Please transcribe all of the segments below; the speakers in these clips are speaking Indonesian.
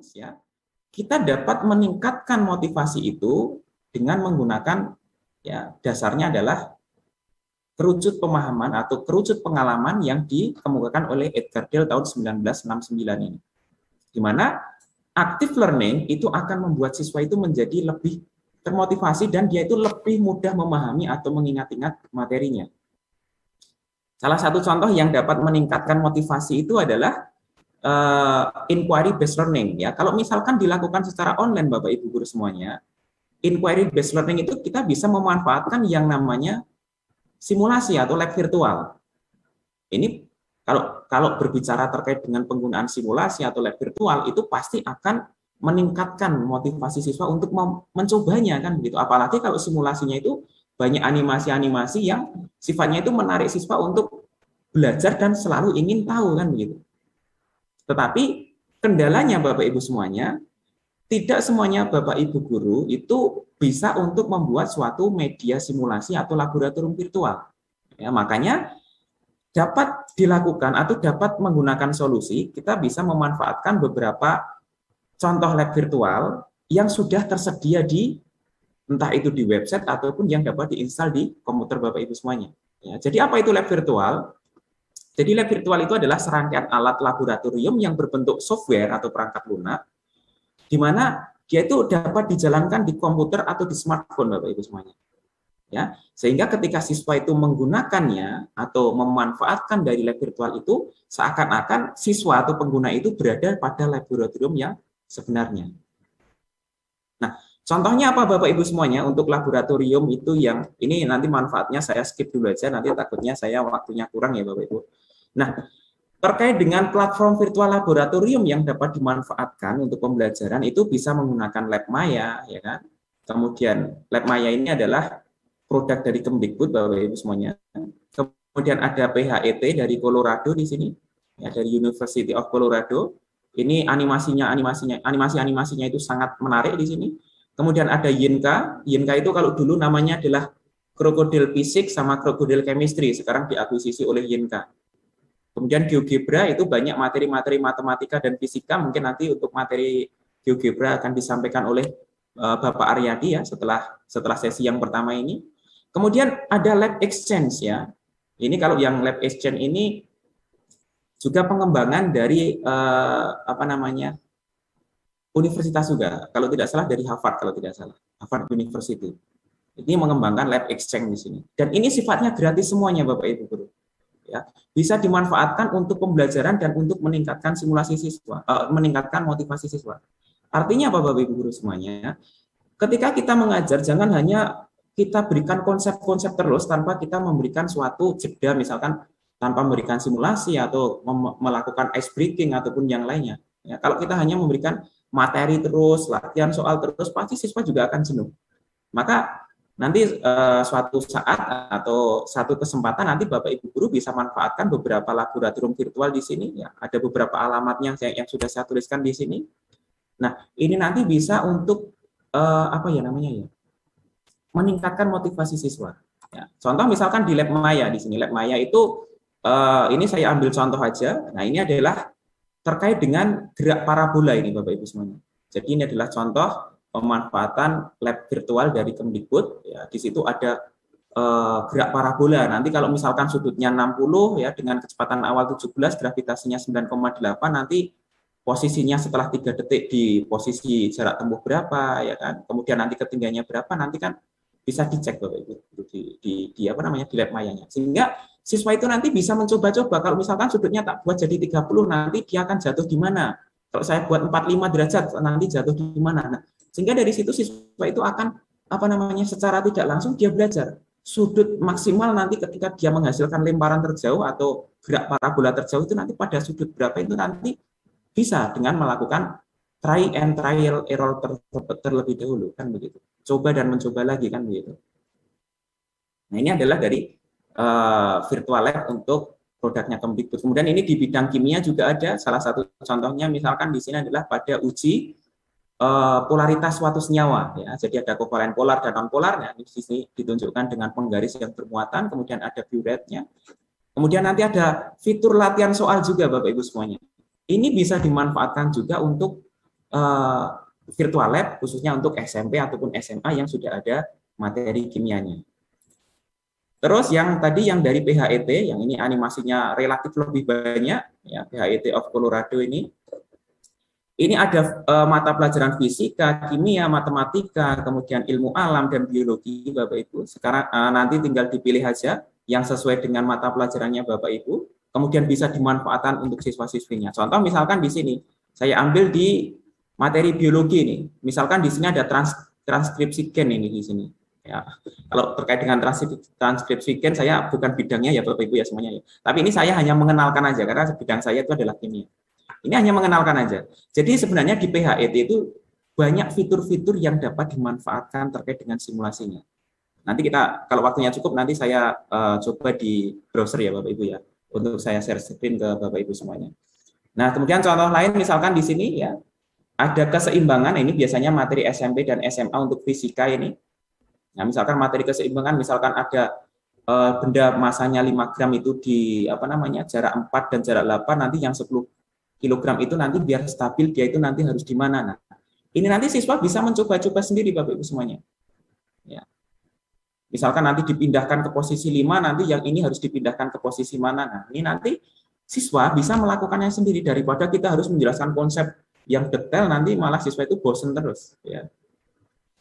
Science ya, kita dapat meningkatkan motivasi itu dengan menggunakan ya dasarnya adalah kerucut pemahaman atau kerucut pengalaman yang dikemukakan oleh Edgar Dale tahun 1969 ini. Di mana active learning itu akan membuat siswa itu menjadi lebih termotivasi dan dia itu lebih mudah memahami atau mengingat-ingat materinya. Salah satu contoh yang dapat meningkatkan motivasi itu adalah inquiry based learning ya. Kalau misalkan dilakukan secara online Bapak Ibu guru semuanya, inquiry based learning itu kita bisa memanfaatkan yang namanya simulasi atau lab virtual. Ini kalau berbicara terkait dengan penggunaan simulasi atau lab virtual itu pasti akan meningkatkan motivasi siswa untuk mencobanya kan begitu. Apalagi kalau simulasinya itu banyak animasi-animasi yang sifatnya itu menarik siswa untuk belajar dan selalu ingin tahu kan begitu. Tetapi kendalanya Bapak Ibu semuanya, tidak semuanya Bapak Ibu guru itu bisa untuk membuat suatu media simulasi atau laboratorium virtual. Ya, makanya dapat dilakukan atau dapat menggunakan solusi, kita bisa memanfaatkan beberapa contoh lab virtual yang sudah tersedia di entah itu di website ataupun yang dapat diinstal di komputer Bapak Ibu semuanya. Ya, jadi apa itu lab virtual? Jadi lab virtual itu adalah serangkaian alat laboratorium yang berbentuk software atau perangkat lunak, di mana dia itu dapat dijalankan di komputer atau di smartphone Bapak Ibu semuanya. Ya, sehingga ketika siswa itu menggunakannya atau memanfaatkan dari lab virtual itu, seakan-akan siswa atau pengguna itu berada pada laboratorium yang sebenarnya. Nah, contohnya apa Bapak Ibu semuanya untuk laboratorium itu yang ini nanti manfaatnya saya skip dulu aja, nanti takutnya saya waktunya kurang ya Bapak Ibu. Nah, terkait dengan platform virtual laboratorium yang dapat dimanfaatkan untuk pembelajaran itu bisa menggunakan Lab Maya, ya kan? Kemudian Lab Maya ini adalah produk dari Kemdikbud Bapak Ibu semuanya. Kemudian ada PHET dari Colorado di sini, ya, dari University of Colorado. Ini animasinya itu sangat menarik di sini. Kemudian ada Yinka. Yinka itu kalau dulu namanya adalah Crocodile Physics sama Crocodile Chemistry, sekarang diakuisisi oleh Yinka. Kemudian GeoGebra itu banyak materi-materi matematika dan fisika, mungkin nanti untuk materi GeoGebra akan disampaikan oleh Bapak Aryadi ya setelah sesi yang pertama ini. Kemudian ada Lab Exchange ya. Ini kalau yang Lab Exchange ini juga pengembangan dari universitas juga, kalau tidak salah dari Harvard, kalau tidak salah Harvard University. Ini mengembangkan Lab Exchange di sini. Dan ini sifatnya gratis semuanya Bapak Ibu guru. Ya, bisa dimanfaatkan untuk pembelajaran dan untuk meningkatkan simulasi siswa, meningkatkan motivasi siswa. Artinya apa Bapak Ibu guru semuanya? Ketika kita mengajar jangan hanya kita berikan konsep-konsep terus tanpa kita memberikan suatu jeda, misalkan tanpa memberikan simulasi atau melakukan ice breaking ataupun yang lainnya. Ya, kalau kita hanya memberikan materi terus, latihan soal terus, pasti siswa juga akan jenuh. Maka nanti suatu saat atau satu kesempatan nanti Bapak Ibu guru bisa manfaatkan beberapa laboratorium virtual di sini ya, ada beberapa alamatnya yang sudah saya tuliskan di sini. Nah, ini nanti bisa untuk meningkatkan motivasi siswa. Ya, contoh misalkan di Lab Maya di sini, Lab Maya itu ini saya ambil contoh aja. Nah, ini adalah terkait dengan gerak parabola ini Bapak Ibu semuanya. Jadi ini adalah contoh pemanfaatan lab virtual dari Kemdikbud. Ya, di situ ada gerak parabola. Nanti kalau misalkan sudutnya 60 ya dengan kecepatan awal 17, gravitasinya 9,8, nanti posisinya setelah 3 detik di posisi jarak tempuh berapa ya kan. Kemudian nanti ketinggiannya berapa, nanti kan bisa dicek Bapak Ibu di Lab Mayanya. Sehingga siswa itu nanti bisa mencoba-coba, kalau misalkan sudutnya tak buat jadi 30, nanti dia akan jatuh di mana? Kalau saya buat 45 derajat, nanti jatuh di mana? Nah, sehingga dari situ siswa itu akan secara tidak langsung dia belajar sudut maksimal nanti ketika dia menghasilkan lemparan terjauh atau gerak parabola terjauh itu nanti pada sudut berapa itu nanti bisa dengan melakukan try and trial error terlebih dahulu kan begitu. Coba dan mencoba lagi kan begitu. Nah, ini adalah dari virtual lab untuk produknya Kemdikbud. Kemudian ini di bidang kimia juga ada, salah satu contohnya misalkan di sini adalah pada uji polaritas suatu senyawa ya. Jadi ada kovalen polar dan non polarnya. Di sini ditunjukkan dengan penggaris yang bermuatan, kemudian ada view rate-nya. Kemudian nanti ada fitur latihan soal juga Bapak Ibu semuanya. Ini bisa dimanfaatkan juga untuk uh, virtual lab khususnya untuk SMP ataupun SMA yang sudah ada materi kimianya. Terus yang tadi yang dari PHET, yang ini animasinya relatif lebih banyak, ya PHET of Colorado ini ada mata pelajaran fisika, kimia, matematika, kemudian ilmu alam dan biologi, Bapak Ibu. Sekarang nanti tinggal dipilih aja yang sesuai dengan mata pelajarannya Bapak Ibu. Kemudian bisa dimanfaatkan untuk siswa-siswinya. Contoh misalkan di sini, saya ambil di materi biologi ini. Misalkan di sini ada transkripsi gen ini di sini. Ya, kalau terkait dengan transkripsi gen, saya bukan bidangnya ya Bapak Ibu ya semuanya ya. Tapi ini saya hanya mengenalkan aja karena bidang saya itu adalah kimia. Ini hanya mengenalkan aja. Jadi sebenarnya di PHET itu banyak fitur-fitur yang dapat dimanfaatkan terkait dengan simulasinya. Nanti kita kalau waktunya cukup nanti saya coba di browser ya Bapak Ibu ya, untuk saya share screen ke Bapak Ibu semuanya. Nah, kemudian contoh lain misalkan di sini ya, ada keseimbangan, ini biasanya materi SMP dan SMA untuk fisika ini. Nah, misalkan materi keseimbangan, misalkan ada benda masanya 5 gram itu di jarak 4 dan jarak 8, nanti yang 10 kilogram itu nanti biar stabil dia itu nanti harus di mana. Nah, ini nanti siswa bisa mencoba-coba sendiri Bapak Ibu semuanya. Ya. Misalkan nanti dipindahkan ke posisi 5, nanti yang ini harus dipindahkan ke posisi mana. Nah, ini nanti siswa bisa melakukannya sendiri daripada kita harus menjelaskan konsep yang detail, nanti malah siswa itu bosen terus. Ya.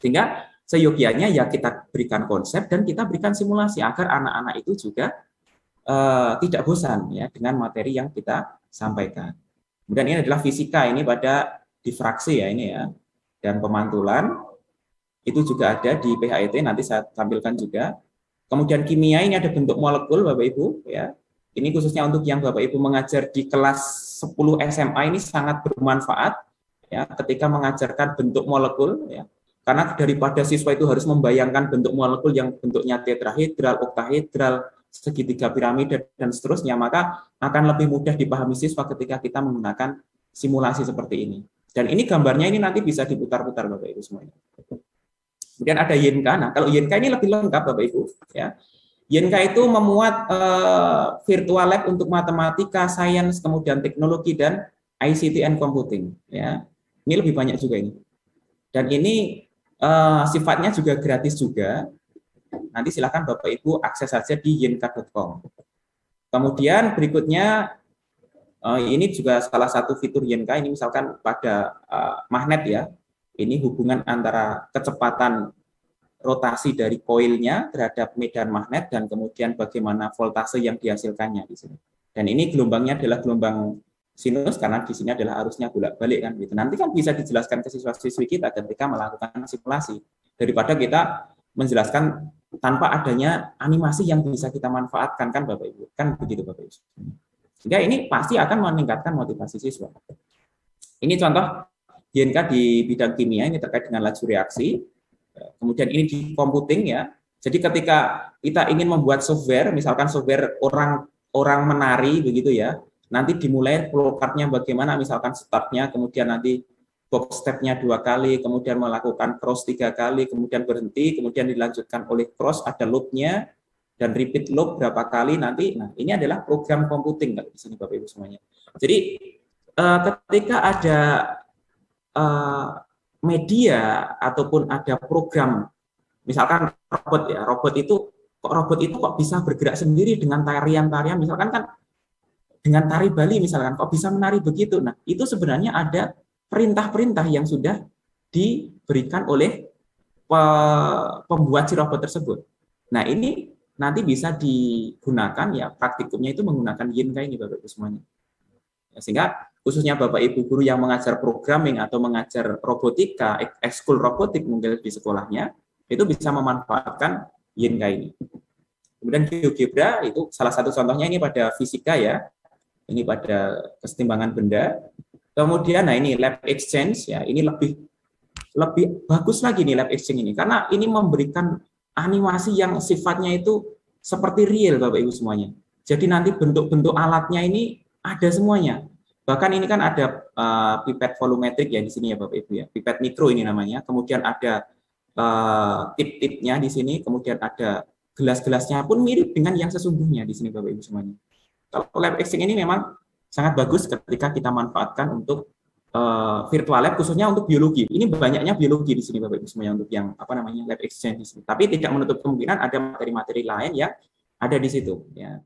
Sehingga seyogianya ya kita berikan konsep dan kita berikan simulasi agar anak-anak itu juga tidak bosan ya dengan materi yang kita sampaikan. Kemudian ini adalah fisika, ini pada difraksi ya ini ya, dan pemantulan itu juga ada di PHET, nanti saya tampilkan juga. Kemudian kimia ini ada bentuk molekul Bapak Ibu ya. Ini khususnya untuk yang Bapak Ibu mengajar di kelas 10 SMA ini sangat bermanfaat ya ketika mengajarkan bentuk molekul ya. Karena daripada siswa itu harus membayangkan bentuk molekul yang bentuknya tetrahedral, oktahedral, segitiga piramida dan seterusnya, maka akan lebih mudah dipahami siswa ketika kita menggunakan simulasi seperti ini. Dan ini gambarnya ini nanti bisa diputar-putar Bapak Ibu semuanya. Kemudian ada YINKA. Nah, kalau YINKA ini lebih lengkap Bapak Ibu ya. YINKA itu memuat virtual lab untuk matematika, sains, kemudian teknologi dan ICT and computing ya. Ini lebih banyak juga ini. Dan ini sifatnya juga gratis juga. Nanti silakan Bapak Ibu akses saja di yinka.com. Kemudian berikutnya ini juga salah satu fitur Yinka, ini misalkan pada magnet ya. Ini hubungan antara kecepatan rotasi dari koilnya terhadap medan magnet dan kemudian bagaimana voltase yang dihasilkannya di sini. Dan ini gelombangnya adalah gelombang sinus karena di sini adalah arusnya bolak-balik kan gitu. Nanti kan bisa dijelaskan ke siswa-siswi kita ketika melakukan simulasi daripada kita menjelaskan tanpa adanya animasi yang bisa kita manfaatkan kan Bapak Ibu. Kan begitu Bapak Ibu. Sehingga ini pasti akan meningkatkan motivasi siswa. Ini contoh YINKA di bidang kimia ini terkait dengan laju reaksi. Kemudian ini di computing ya. Jadi ketika kita ingin membuat software, misalkan software orang menari begitu ya. Nanti dimulai flowchartnya bagaimana, misalkan startnya, kemudian nanti box stepnya 2 kali, kemudian melakukan cross 3 kali, kemudian berhenti, kemudian dilanjutkan oleh cross, ada loop-nya, dan repeat loop berapa kali nanti. Nah, ini adalah program computing di sini Bapak Ibu semuanya. Jadi ketika ada media ataupun ada program, misalkan robot ya, robot itu kok bisa bergerak sendiri dengan tarian-tarian, misalkan kan dengan tari Bali misalkan, kok bisa menari begitu. Nah, itu sebenarnya ada perintah-perintah yang sudah diberikan oleh pembuat si robot tersebut. Nah, ini nanti bisa digunakan ya, praktikumnya itu menggunakan YINKA ini Bapak Ibu semuanya. Ya, sehingga khususnya Bapak Ibu guru yang mengajar programming atau mengajar robotika, ekskul robotik mungkin di sekolahnya, itu bisa memanfaatkan YINKA ini. Kemudian GeoGebra itu salah satu contohnya ini pada fisika ya. Ini pada kesetimbangan benda. Kemudian nah ini lab exchange ya, ini lebih bagus lagi nih lab exchange ini karena ini memberikan animasi yang sifatnya itu seperti real Bapak Ibu semuanya. Jadi nanti bentuk-bentuk alatnya ini ada semuanya. Bahkan ini kan ada pipet volumetrik ya di sini ya Bapak Ibu ya. Pipet mikro ini namanya. Kemudian ada tip-tipnya di sini, kemudian ada gelas-gelasnya pun mirip dengan yang sesungguhnya di sini Bapak Ibu semuanya. Kalau lab exchange ini memang sangat bagus ketika kita manfaatkan untuk virtual lab khususnya untuk biologi. Ini banyaknya biologi di sini Bapak Ibu semuanya untuk yang apa namanya lab exchange di sini. Tapi tidak menutup kemungkinan ada materi-materi lain yang ada di situ ya.